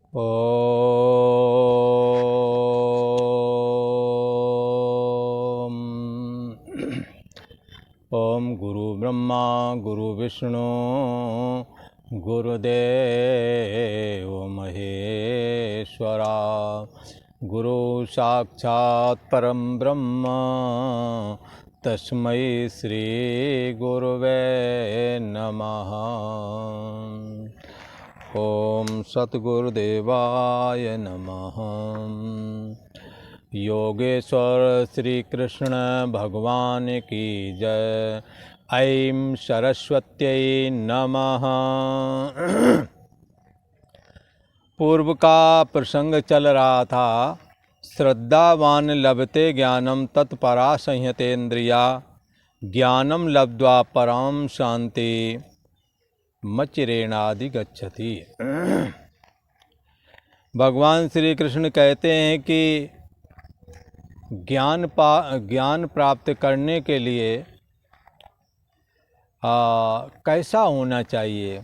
ओम ओम गुरु ब्रह्मा गुरु विष्णु गुरुदेव महेश्वरा गुरु साक्षात् परम ब्रह्म तस्मै श्री गुरुवे नमः। ओम सद्गुरुदेवाय नमः। योगेश्वर श्री कृष्ण भगवान की जय। ऐं सरस्वत्यै नमः। पूर्व का प्रसंग चल रहा था, श्रद्धावान लभते ज्ञानम तत्परा संयतेन्द्रिया ज्ञानम लब्ध्वा पराम शांति मच्चिरेणादि गच्छति। भगवान श्री कृष्ण कहते हैं कि ज्ञान प्राप्त करने के लिए कैसा होना चाहिए,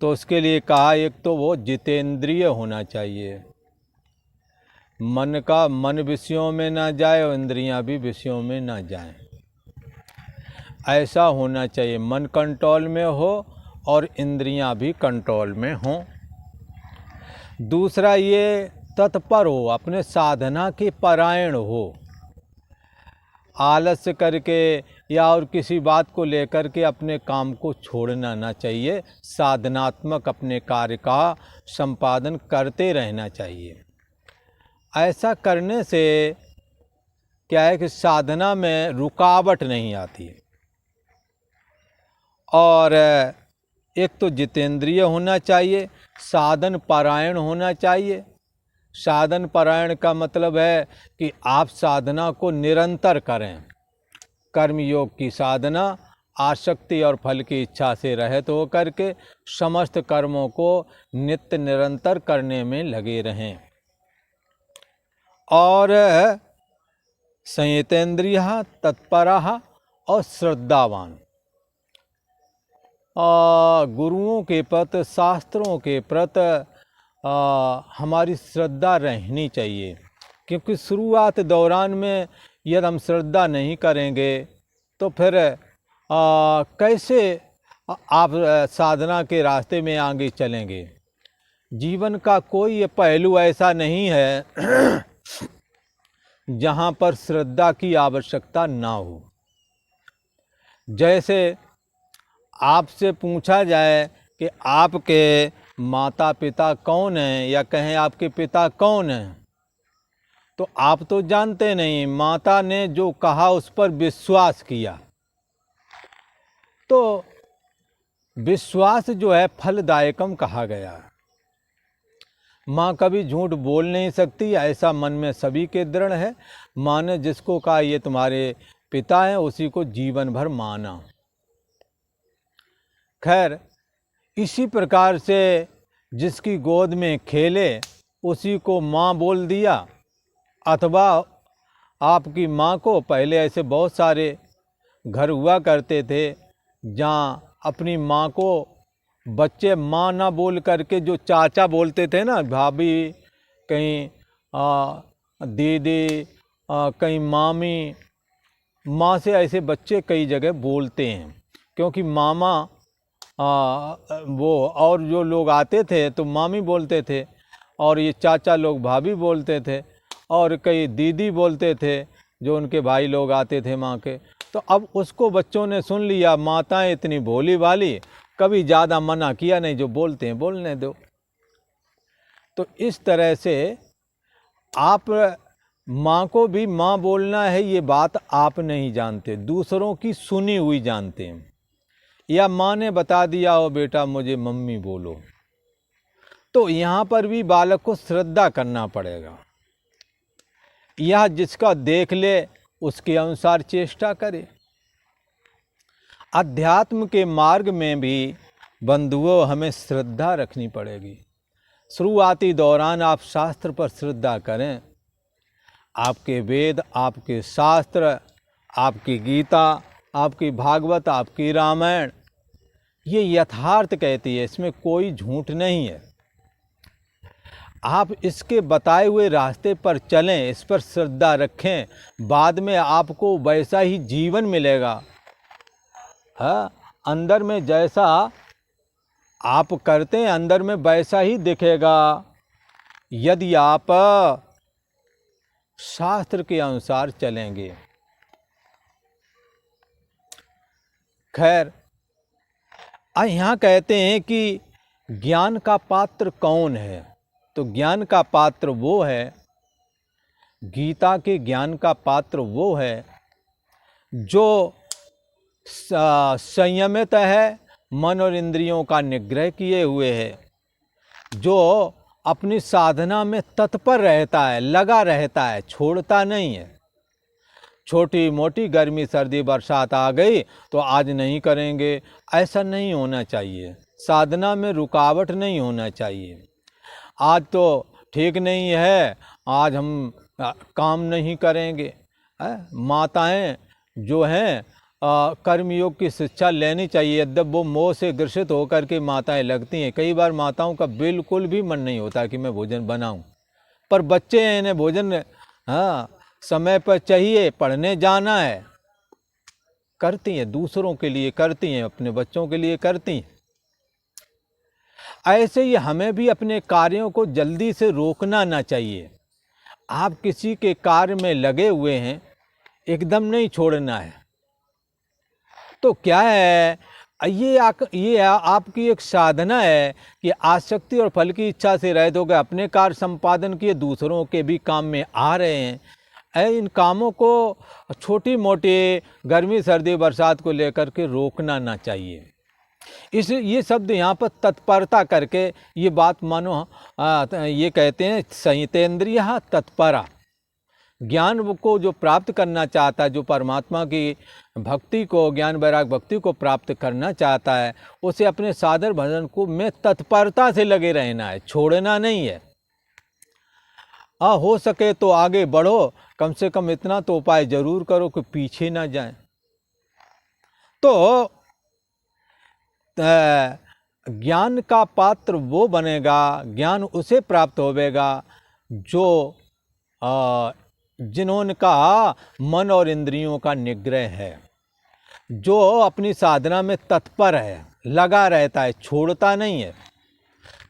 तो उसके लिए कहा एक तो वो जितेंद्रिय होना चाहिए। मन विषयों में ना जाए और इंद्रियां भी विषयों में ना जाएं, ऐसा होना चाहिए। मन कंट्रोल में हो और इंद्रियां भी कंट्रोल में हों। दूसरा ये तत्पर हो, अपने साधना के परायण हो। आलस्य करके या और किसी बात को लेकर के अपने काम को छोड़ना ना चाहिए। साधनात्मक अपने कार्य का संपादन करते रहना चाहिए। ऐसा करने से क्या है कि साधना में रुकावट नहीं आती है। और एक तो जितेंद्रिय होना चाहिए, साधन परायण होना चाहिए। साधन परायण का मतलब है कि आप साधना को निरंतर करें। कर्मयोग की साधना आसक्ति और फल की इच्छा से रहित हो करके समस्त कर्मों को नित्य निरंतर करने में लगे रहें। और संयतेन्द्रियः तत्परः और श्रद्धावान, गुरुओं के प्रति शास्त्रों के प्रति हमारी श्रद्धा रहनी चाहिए। क्योंकि शुरुआत दौरान में यदि हम श्रद्धा नहीं करेंगे तो फिर कैसे आप साधना के रास्ते में आगे चलेंगे। जीवन का कोई पहलू ऐसा नहीं है जहाँ पर श्रद्धा की आवश्यकता ना हो। जैसे आपसे पूछा जाए कि आपके माता पिता कौन हैं, या कहें आपके पिता कौन हैं, तो आप तो जानते नहीं। माता ने जो कहा उस पर विश्वास किया। तो विश्वास जो है फलदायकम कहा गया है। माँ कभी झूठ बोल नहीं सकती, ऐसा मन में सभी के दृढ़ है। माँ ने जिसको कहा ये तुम्हारे पिता हैं, उसी को जीवन भर माना। खैर, इसी प्रकार से जिसकी गोद में खेले उसी को माँ बोल दिया। अथवा आपकी माँ को, पहले ऐसे बहुत सारे घर हुआ करते थे जहाँ अपनी माँ को बच्चे माँ ना बोल करके जो चाचा बोलते थे ना, भाभी, कहीं दीदी, कहीं मामी, माँ से ऐसे बच्चे कई जगह बोलते हैं। क्योंकि मामा वो और जो लोग आते थे तो मामी बोलते थे, और ये चाचा लोग भाभी बोलते थे, और कई दीदी बोलते थे जो उनके भाई लोग आते थे माँ के। तो अब उसको बच्चों ने सुन लिया, माताएं इतनी भोली वाली, कभी ज़्यादा मना किया नहीं, जो बोलते हैं बोलने दो। तो इस तरह से आप माँ को भी माँ बोलना है, ये बात आप नहीं जानते, दूसरों की सुनी हुई जानते हैं। या माँ ने बता दिया हो बेटा मुझे मम्मी बोलो, तो यहाँ पर भी बालक को श्रद्धा करना पड़ेगा। यह जिसका देख ले उसके अनुसार चेष्टा करे। अध्यात्म के मार्ग में भी बंधुओं हमें श्रद्धा रखनी पड़ेगी। शुरुआती दौरान आप शास्त्र पर श्रद्धा करें। आपके वेद, आपके शास्त्र, आपकी गीता, आपकी भागवत, आपकी रामायण, ये यथार्थ कहती है, इसमें कोई झूठ नहीं है। आप इसके बताए हुए रास्ते पर चलें, इस पर श्रद्धा रखें, बाद में आपको वैसा ही जीवन मिलेगा। हाँ, अंदर में जैसा आप करते हैं अंदर में वैसा ही दिखेगा, यदि आप शास्त्र के अनुसार चलेंगे। खैर, यहाँ कहते हैं कि ज्ञान का पात्र कौन है? तो ज्ञान का पात्र वो है, गीता के ज्ञान का पात्र वो है जो संयमित है, मन और इंद्रियों का निग्रह किए हुए है, जो अपनी साधना में तत्पर रहता है, लगा रहता है, छोड़ता नहीं है। छोटी मोटी गर्मी सर्दी बरसात आ गई तो आज नहीं करेंगे, ऐसा नहीं होना चाहिए। साधना में रुकावट नहीं होना चाहिए। आज तो ठीक नहीं है, आज हम काम नहीं करेंगे। माताएं जो हैं कर्मयोग की शिक्षा लेनी चाहिए, यद्यप वो मोह से ग्रसित होकर के माताएं लगती हैं। कई बार माताओं का बिल्कुल भी मन नहीं होता कि मैं भोजन बनाऊं, पर बच्चे हैं, इन्हें भोजन समय पर चाहिए, पढ़ने जाना है, करती हैं, दूसरों के लिए करती हैं, अपने बच्चों के लिए करती हैं। ऐसे ही हमें भी अपने कार्यों को जल्दी से रोकना ना चाहिए। आप किसी के कार्य में लगे हुए हैं, एकदम नहीं छोड़ना है। तो क्या है, ये आपकी एक साधना है कि आसक्ति और फल की इच्छा से रहित होकर अपने कार्य संपादन किए, दूसरों के भी काम में आ रहे हैं। इन कामों को छोटी मोटी गर्मी सर्दी बरसात को लेकर के रोकना ना चाहिए। ये शब्द यहाँ पर तत्परता करके ये बात मानो, ये कहते हैं संयतेन्द्रिय तत्परा। ज्ञान को जो प्राप्त करना चाहता है, जो परमात्मा की भक्ति को, ज्ञान वैराग भक्ति को प्राप्त करना चाहता है, उसे अपने साधन भजन को में तत्परता से लगे रहना है, छोड़ना नहीं है। हो सके तो आगे बढ़ो, कम से कम इतना तो उपाय जरूर करो कि पीछे ना जाए। तो ज्ञान का पात्र वो बनेगा, ज्ञान उसे प्राप्त होवेगा जो जिन्होंने कहा मन और इंद्रियों का निग्रह है, जो अपनी साधना में तत्पर है, लगा रहता है, छोड़ता नहीं है।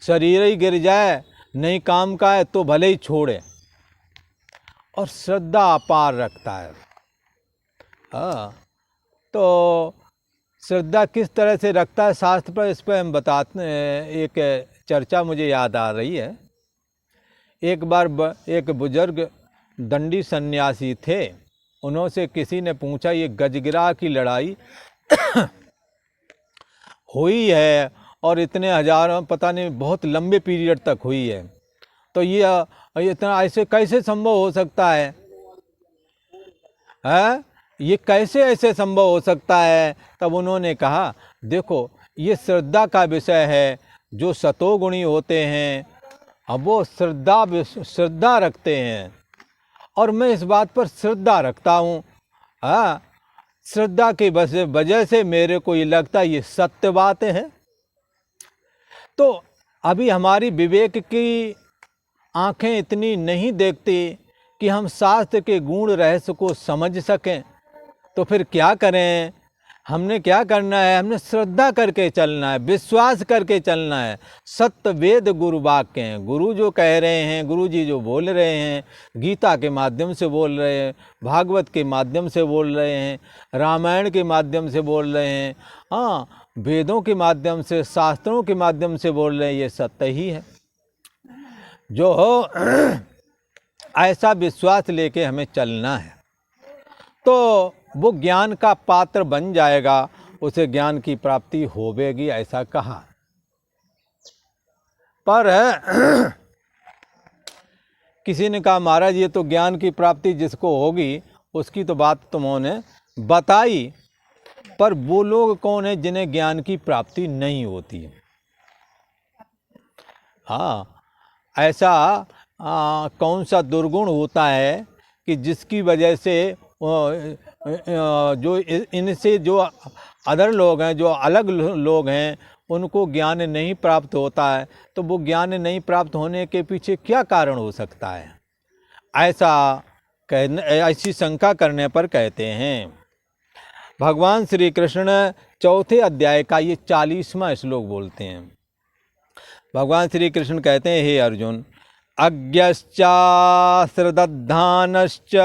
शरीर ही गिर जाए, नहीं काम का है तो भले ही छोड़े, और श्रद्धा अपार रखता है। तो श्रद्धा किस तरह से रखता है शास्त्र पर, इस पर हम बताते हैं। एक चर्चा मुझे याद आ रही है। एक बार एक बुजुर्ग दंडी सन्यासी थे, उन्होंने किसी ने पूछा, ये गजगिरा की लड़ाई हुई है और इतने हजारों, पता नहीं बहुत लंबे पीरियड तक हुई है, तो ये इतना ऐसे कैसे संभव हो सकता है? ये कैसे ऐसे संभव हो सकता है? तब उन्होंने कहा, देखो ये श्रद्धा का विषय है। जो सतोगुणी होते हैं, अब वो श्रद्धा रखते हैं, और मैं इस बात पर श्रद्धा रखता हूँ। श्रद्धा की वजह से मेरे को ये लगता है ये सत्य बात है। तो अभी हमारी विवेक की आंखें इतनी नहीं देखती कि हम शास्त्र के गूढ़ रहस्य को समझ सकें, तो फिर क्या करें? हमने क्या करना है? हमने श्रद्धा करके चलना है, विश्वास करके चलना है। सत्य वेद गुरु वाक्य हैं। गुरु जो कह रहे हैं, गुरु जी जो बोल रहे हैं, गीता के माध्यम से बोल रहे हैं, भागवत के माध्यम से बोल रहे हैं, रामायण के माध्यम से बोल रहे हैं, वेदों के माध्यम से, शास्त्रों के माध्यम से बोल रहे हैं, ये सत्य ही है। जो हो ऐसा विश्वास लेके हमें चलना है, तो वो ज्ञान का पात्र बन जाएगा, उसे ज्ञान की प्राप्ति होवेगी, ऐसा कहा। पर किसी ने कहा, महाराज ये तो ज्ञान की प्राप्ति जिसको होगी उसकी तो बात तुमने बताई, पर वो लोग कौन है जिन्हें ज्ञान की प्राप्ति नहीं होती है? ऐसा कौन सा दुर्गुण होता है कि जिसकी वजह से जो इनसे जो अदर लोग हैं, जो अलग लोग हैं, उनको ज्ञान नहीं प्राप्त होता है, तो वो ज्ञान नहीं प्राप्त होने के पीछे क्या कारण हो सकता है? ऐसी शंका करने पर कहते हैं, भगवान श्री कृष्ण चौथे अध्याय का ये 40वां श्लोक बोलते हैं। भगवान श्री कृष्ण कहते हैं, हे अर्जुन, अज्ञश्चाश्रद्धानश्च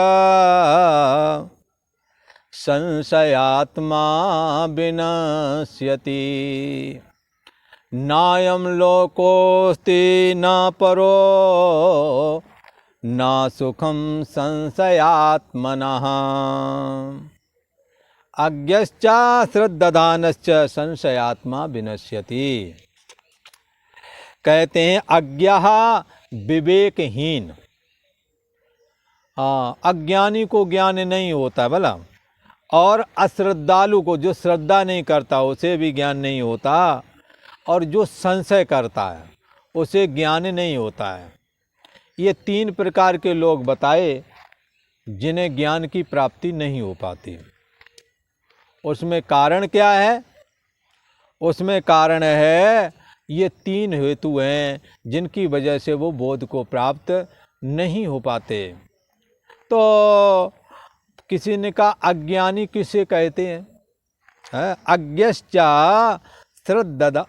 संशयात्मा विनश्यति, नायं लोकोऽस्ति न परो न सुखम संशयात्मनः। अज्ञश्चाश्रद्धानश्च संशयात्मा विनश्यति। कहते हैं अज्ञः विवेकहीन, अज्ञानी को ज्ञान नहीं होता भला, और अश्रद्धालु को, जो श्रद्धा नहीं करता, उसे भी ज्ञान नहीं होता, और जो संशय करता है उसे ज्ञान नहीं होता है। ये 3 प्रकार के लोग बताए जिन्हें ज्ञान की प्राप्ति नहीं हो पाती। उसमें कारण क्या है? उसमें कारण है ये 3 हेतु हैं जिनकी वजह से वो बोध को प्राप्त नहीं हो पाते। तो किसी ने कहा अज्ञानी किसे कहते हैं? अज्ञश्चा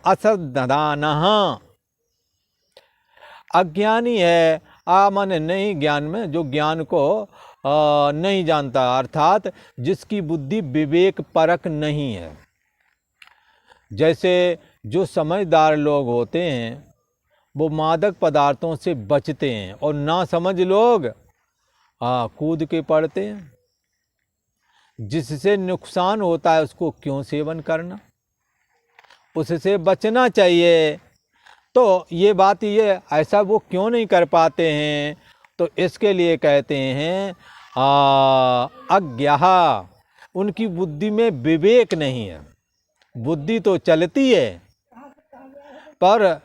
अश्रद्धानः। अज्ञानी है, माने नहीं ज्ञान में, जो ज्ञान को नहीं जानता, अर्थात जिसकी बुद्धि विवेक परक नहीं है। जैसे जो समझदार लोग होते हैं वो मादक पदार्थों से बचते हैं, और ना समझ लोग कूद के पड़ते हैं। जिससे नुकसान होता है उसको क्यों सेवन करना, उससे बचना चाहिए। तो ये बात, ये ऐसा वो क्यों नहीं कर पाते हैं? तो इसके लिए कहते हैं अज्ञः, उनकी बुद्धि में विवेक नहीं है। बुद्धि तो चलती है, पर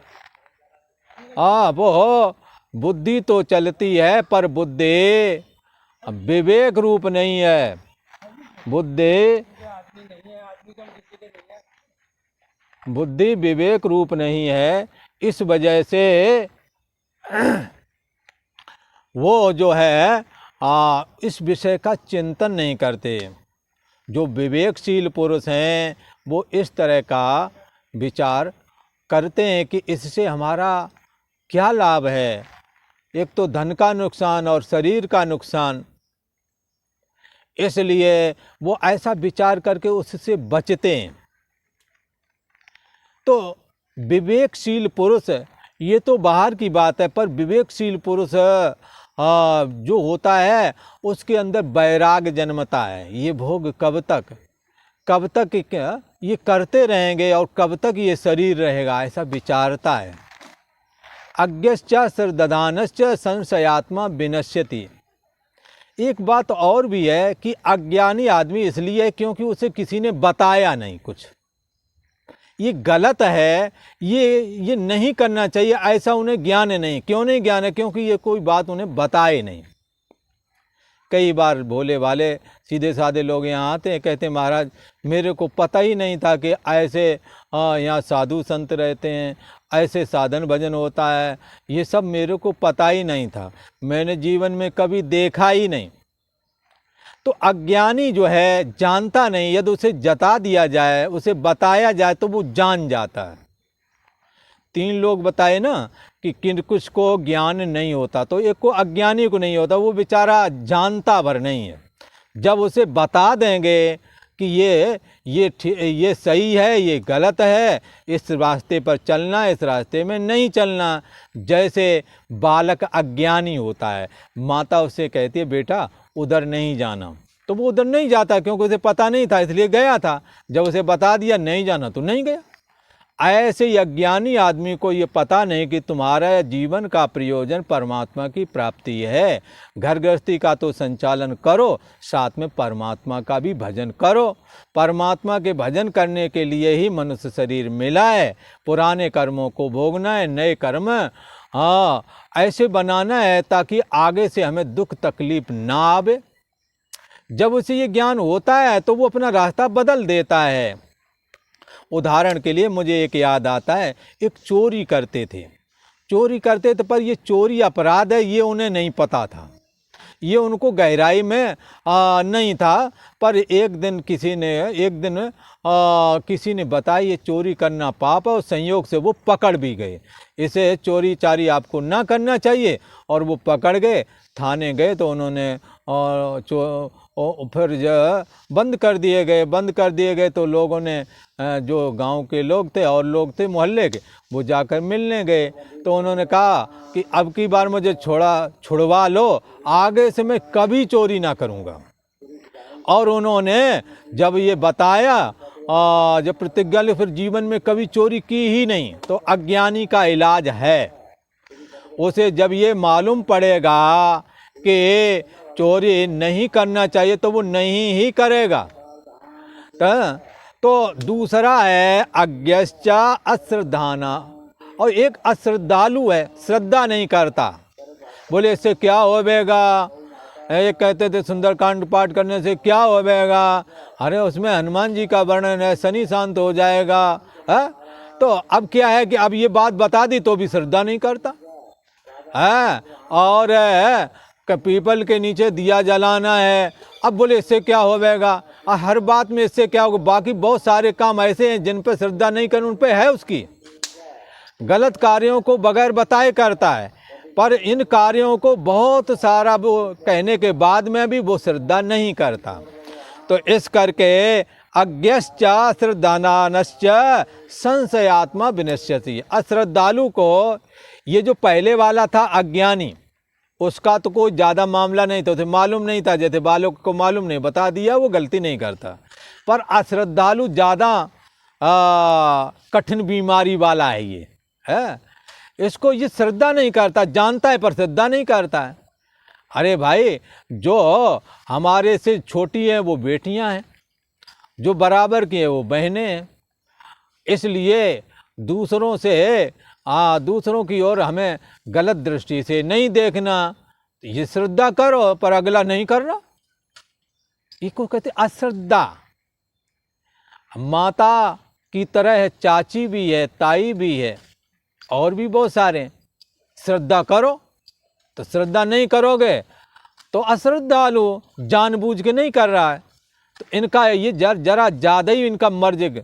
वो बुद्धि तो चलती है, पर बुद्धि विवेक रूप नहीं है। बुद्धि विवेक रूप नहीं है। इस वजह से वो जो है इस विषय का चिंतन नहीं करते। जो विवेकशील पुरुष हैं वो इस तरह का विचार करते हैं कि इससे हमारा क्या लाभ है। एक तो धन का नुकसान और शरीर का नुकसान, इसलिए वो ऐसा विचार करके उससे बचते हैं। तो विवेकशील पुरुष, ये तो बाहर की बात है, पर विवेकशील पुरुष जो होता है उसके अंदर वैराग जन्मता है। ये भोग कब तक ये करते रहेंगे और कब तक ये शरीर रहेगा, ऐसा विचारता है। अज्ञश्चाश्रद्धानश्च संशयात्मा विनश्यति। एक बात और भी है कि अज्ञानी आदमी इसलिए है क्योंकि उसे किसी ने बताया नहीं कुछ। ये गलत है, ये नहीं करना चाहिए, ऐसा उन्हें ज्ञान नहीं। क्यों नहीं ज्ञान है? क्योंकि ये कोई बात उन्हें बताए नहीं। कई बार भोले वाले सीधे साधे लोग यहाँ आते हैं, कहते हैं महाराज मेरे को पता ही नहीं था कि ऐसे यहाँ साधु संत रहते हैं, ऐसे साधन भजन होता है, ये सब मेरे को पता ही नहीं था, मैंने जीवन में कभी देखा ही नहीं। तो अज्ञानी जो है जानता नहीं, यदि उसे जता दिया जाए, उसे बताया जाए तो वो जान जाता है। 3 लोग बताए ना कि कुछ को ज्ञान नहीं होता, तो एक को अज्ञानी को नहीं होता, वो बेचारा जानता भर नहीं है। जब उसे बता देंगे कि ये सही है, ये गलत है, इस रास्ते पर चलना, इस रास्ते में नहीं चलना। जैसे बालक अज्ञानी होता है, माता उससे कहती है बेटा उधर नहीं जाना, तो वो उधर नहीं जाता क्योंकि उसे पता नहीं था, इसलिए गया था। जब उसे बता दिया नहीं जाना तो नहीं गया। ऐसे ही अज्ञानी आदमी को ये पता नहीं कि तुम्हारा जीवन का प्रयोजन परमात्मा की प्राप्ति है। घर गृहस्थी का तो संचालन करो, साथ में परमात्मा का भी भजन करो। परमात्मा के भजन करने के लिए ही मनुष्य शरीर मिला है। पुराने कर्मों को भोगना है, नए कर्म ऐसे बनाना है ताकि आगे से हमें दुख तकलीफ ना आवे। जब उसे ये ज्ञान होता है तो वो अपना रास्ता बदल देता है। उदाहरण के लिए मुझे एक याद आता है, एक चोरी करते थे, पर ये चोरी अपराध है ये उन्हें नहीं पता था, ये उनको गहराई में नहीं था। पर एक दिन किसी ने बताया ये चोरी करना पाप है, और संयोग से वो पकड़ भी गए। इसे चोरी चारी आपको ना करना चाहिए, और वो पकड़ गए, थाने गए तो उन्होंने फिर जो बंद कर दिए गए तो लोगों ने, जो गांव के लोग थे और लोग थे मोहल्ले के, वो जाकर मिलने गए। तो उन्होंने कहा कि अब की बार मुझे छुड़वा लो, आगे से मैं कभी चोरी ना करूँगा। और उन्होंने जब ये बताया, जब प्रतिज्ञा ली, फिर जीवन में कभी चोरी की ही नहीं। तो अज्ञानी का इलाज है, उसे जब ये मालूम पड़ेगा कि चोरी नहीं करना चाहिए तो वो नहीं ही करेगा। तो दूसरा है अज्ञश्चा अश्रद्धाना, और एक अश्रद्धालु है, श्रद्धा नहीं करता। बोले इससे क्या होवेगा, एक कहते थे सुंदरकांड पाठ करने से क्या होवेगा, अरे उसमें हनुमान जी का वर्णन है, शनि शांत हो जाएगा है? तो अब क्या है कि अब ये बात बता दी तो भी श्रद्धा नहीं करता है। और पीपल के नीचे दिया जलाना है, अब बोले इससे क्या होवेगा, हर बात में इससे क्या होगा। बाकी बहुत सारे काम ऐसे हैं जिन पर श्रद्धा नहीं कर, उन पर है उसकी, गलत कार्यों को बगैर बताए करता है, पर इन कार्यों को बहुत सारा वो कहने के बाद में भी वो श्रद्धा नहीं करता। तो इस करके अज्ञश्चा श्रद्धानानश्च संशयात्मा विनश्यति। अश्रद्धालु को, ये जो पहले वाला था अज्ञानी, उसका तो कोई ज़्यादा मामला नहीं था, उसे मालूम नहीं था, जैसे बालक को मालूम नहीं, बता दिया वो गलती नहीं करता। पर अश्रद्धालु ज़्यादा कठिन बीमारी वाला है ये है, इसको ये श्रद्धा नहीं करता, जानता है पर श्रद्धा नहीं करता है। अरे भाई, जो हमारे से छोटी हैं वो बेटियां हैं, जो बराबर की है वो बहनें हैं, इसलिए दूसरों की ओर हमें गलत दृष्टि से नहीं देखना। ये श्रद्धा करो पर अगला नहीं कर रहा, इसको कहते अश्रद्धा। माता की तरह है, चाची भी है, ताई भी है, और भी बहुत सारे। श्रद्धा करो, तो श्रद्धा नहीं करोगे तो अश्रद्धालु, जानबूझ के नहीं कर रहा है। तो इनका ये जरा ज़्यादा ही इनका मर्ज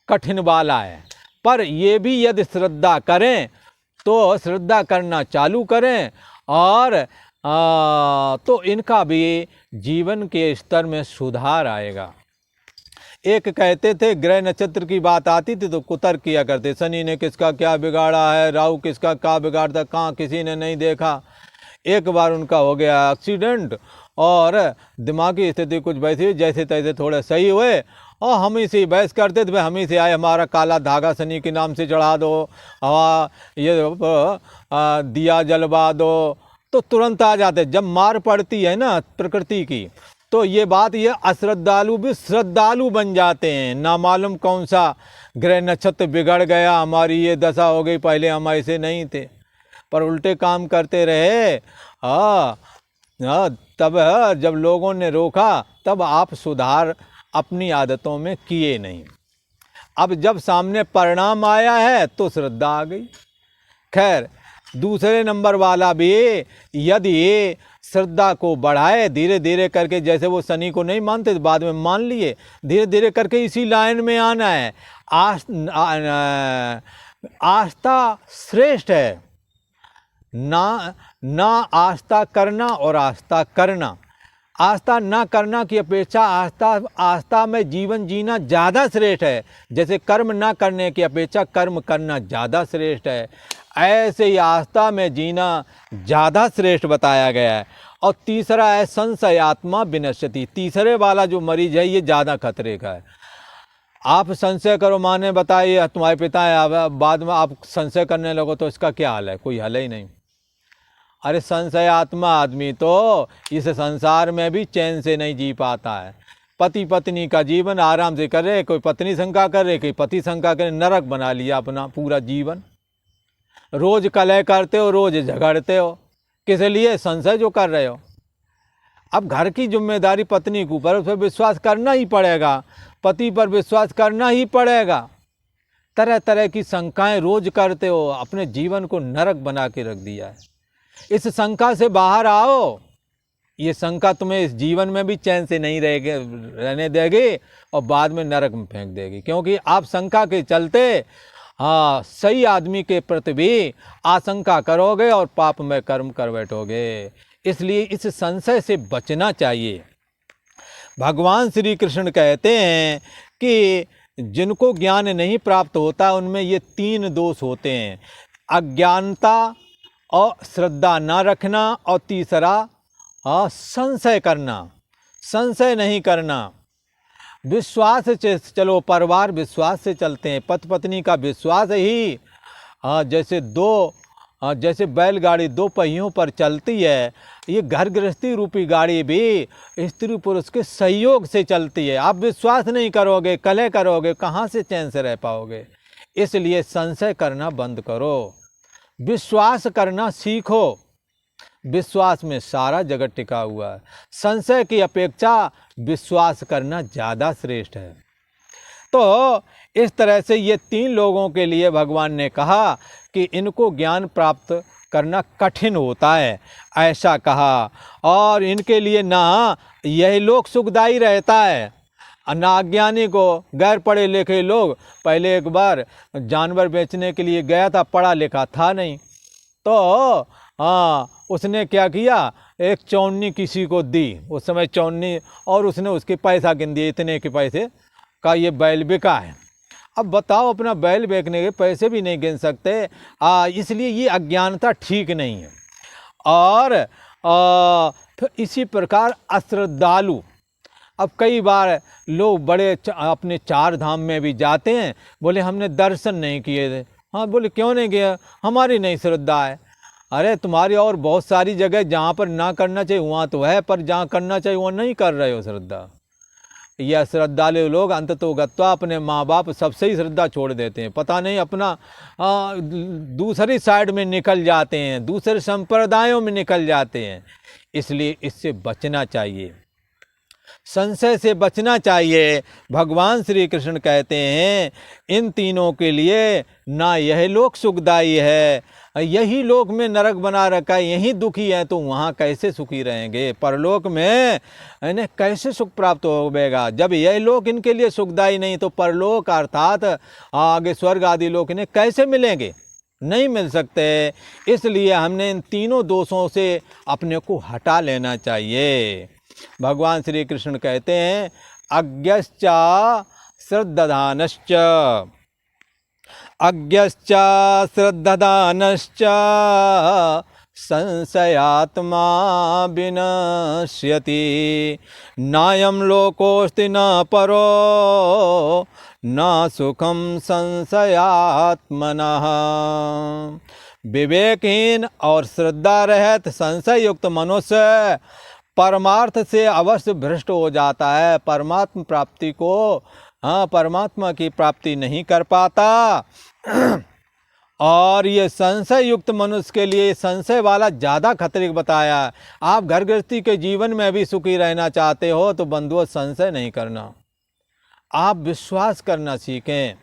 कठिन वाला है। पर ये भी यदि श्रद्धा करें तो श्रद्धा करना चालू करें, और तो इनका भी जीवन के स्तर में सुधार आएगा। एक कहते थे, ग्रह नक्षत्र की बात आती थी तो कुतर्क किया करते, शनि ने किसका क्या बिगाड़ा है, राहु किसका क्या बिगाड़ता, कहाँ किसी ने नहीं देखा। एक बार उनका हो गया एक्सीडेंट, और दिमागी स्थिति कुछ वैसी जैसे तैसे थोड़े सही हुए, और हम ही से बहस करते थे, हम ही से आए, हमारा काला धागा शनि के नाम से चढ़ा दो, ये दिया जलवा दो, तो तुरंत आ जाते। जब मार पड़ती है ना प्रकृति की, तो ये बात, ये अश्रद्धालु भी श्रद्धालु बन जाते हैं। ना मालूम कौन सा ग्रह नक्षत्र बिगड़ गया, हमारी ये दशा हो गई, पहले हम ऐसे नहीं थे, पर उल्टे काम करते रहे। तब जब लोगों ने रोका तब आप सुधार अपनी आदतों में किए नहीं। अब जब सामने परिणाम आया है तो श्रद्धा आ गई। खैर, दूसरे नंबर वाला भी यदि श्रद्धा को बढ़ाए धीरे धीरे करके, जैसे वो शनि को नहीं मानते तो बाद में मान लिए, धीरे धीरे करके इसी लाइन में आना है। आस्था श्रेष्ठ है, ना आस्था करना और आस्था करना। आस्था ना करना की अपेक्षा आस्था में जीवन जीना ज़्यादा श्रेष्ठ है। जैसे कर्म ना करने की अपेक्षा कर्म करना ज़्यादा श्रेष्ठ है, ऐसे ही आस्था में जीना ज़्यादा श्रेष्ठ बताया गया है। और तीसरा है संशयात्मा विनश्यति। तीसरे वाला जो मरीज है ये ज़्यादा खतरे का है। आप संशय करो, माँ ने बताया, तुम्हारे पिता है, बाद में आप संशय करने लगो तो इसका क्या हाल है? कोई हल ही नहीं। अरे संशयात्मा आदमी तो इस संसार में भी चैन से नहीं जी पाता है। पति पत्नी का जीवन आराम से करे, कोई पत्नी शंका करे, कोई पति शंका करे, नरक बना लिया अपना पूरा जीवन। रोज कलह करते हो, रोज झगड़ते हो, किस लिए? संशय जो कर रहे हो। अब घर की जिम्मेदारी पत्नी के ऊपर, उस पर विश्वास करना ही पड़ेगा, पति पर विश्वास करना ही पड़ेगा। तरह तरह की शंकाएं रोज करते हो, अपने जीवन को नरक बना के रख दिया है। इस शंका से बाहर आओ। ये शंका तुम्हें इस जीवन में भी चैन से नहीं रहने देगी और बाद में नरक में फेंक देगी, क्योंकि आप शंका के चलते सही आदमी के प्रति भी आशंका करोगे और पाप में कर्म कर बैठोगे। इसलिए इस संशय से बचना चाहिए। भगवान श्री कृष्ण कहते हैं कि जिनको ज्ञान नहीं प्राप्त होता उनमें ये 3 दोष होते हैं, अज्ञानता और श्रद्धा न रखना, और तीसरा संशय करना, संशय नहीं करना। विश्वास से चलो, परिवार विश्वास से चलते हैं, पति पत्नी का विश्वास ही जैसे बैलगाड़ी 2 पहियों पर चलती है, ये घर गृहस्थी रूपी गाड़ी भी स्त्री पुरुष के सहयोग से चलती है। आप विश्वास नहीं करोगे, कलह करोगे, कहाँ से चैन से रह पाओगे। इसलिए संशय करना बंद करो, विश्वास करना सीखो। विश्वास में सारा जगत टिका हुआ है। संशय की अपेक्षा विश्वास करना ज़्यादा श्रेष्ठ है। तो इस तरह से ये 3 लोगों के लिए भगवान ने कहा कि इनको ज्ञान प्राप्त करना कठिन होता है, ऐसा कहा। और इनके लिए ना यह लोक सुखदायी रहता है, ना अज्ञानी को। गैर पढ़े लिखे लोग, पहले एक बार जानवर बेचने के लिए गया था, पढ़ा लिखा था नहीं, तो उसने क्या किया, एक चौनी किसी को दी, उस समय चौनी, और उसने उसके पैसा गिन दिए, इतने के पैसे का ये बैल बिका है। अब बताओ, अपना बैल बेचने के पैसे भी नहीं गिन सकते। इसलिए ये अज्ञानता ठीक नहीं है। और फिर इसी प्रकार अश्रद्धालु, अब कई बार लोग बड़े अपने 4 धाम में भी जाते हैं, बोले हमने दर्शन नहीं किए थे। हाँ, बोले क्यों नहीं किया, हमारी नहीं श्रद्धा है। अरे तुम्हारी और बहुत सारी जगह जहाँ पर ना करना चाहिए वहाँ तो है, पर जहाँ करना चाहिए वहाँ नहीं कर रहे हो श्रद्धा। यह श्रद्धालु लोग अंततोगत्वा अपने माँ बाप सबसे ही श्रद्धा छोड़ देते हैं, पता नहीं अपना दूसरी साइड में निकल जाते हैं, दूसरे संप्रदायों में निकल जाते हैं। इसलिए इससे बचना चाहिए, संशय से बचना चाहिए। भगवान श्री कृष्ण कहते हैं इन तीनों के लिए ना यह लोक सुखदायी है, यही लोक में नरक बना रखा है, यही दुखी है, तो वहाँ कैसे सुखी रहेंगे, परलोक में इन्हें कैसे सुख प्राप्त होगा। जब यह लोक इनके लिए सुखदायी नहीं, तो परलोक अर्थात आगे स्वर्ग आदि लोक इन्हें कैसे मिलेंगे, नहीं मिल सकते। इसलिए हमने इन तीनों दोषों से अपने को हटा लेना चाहिए। भगवान श्री कृष्ण कहते हैं अज्ञश्चा श्रद्धानश्च, अज्ञश्चा श्रद्धानश्च संशयात्मा विनश्यति, नायं लोकोऽस्ति न परो न सुखम संशयात्मनः। विवेकहीन और श्रद्धा रहित संशय युक्त मनुष्य परमार्थ से अवश्य भ्रष्ट हो जाता है, परमात्मा प्राप्ति को परमात्मा की प्राप्ति नहीं कर पाता। और ये संशय युक्त मनुष्य के लिए संशय वाला ज़्यादा खतरे बताया। आप घर गृहस्थी के जीवन में भी सुखी रहना चाहते हो तो बंधुओं संशय नहीं करना, आप विश्वास करना सीखें।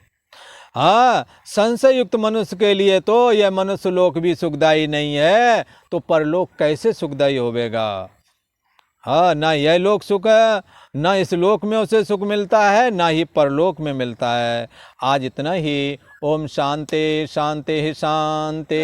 संशय युक्त मनुष्य के लिए तो यह मनुष्य लोक भी सुखदायी नहीं है, तो परलोक कैसे सुखदायी होवेगा। ना यह लोक सुख है, ना इस लोक में उसे सुख मिलता है, ना ही परलोक में मिलता है। आज इतना ही। ओम शांति शांति शांति।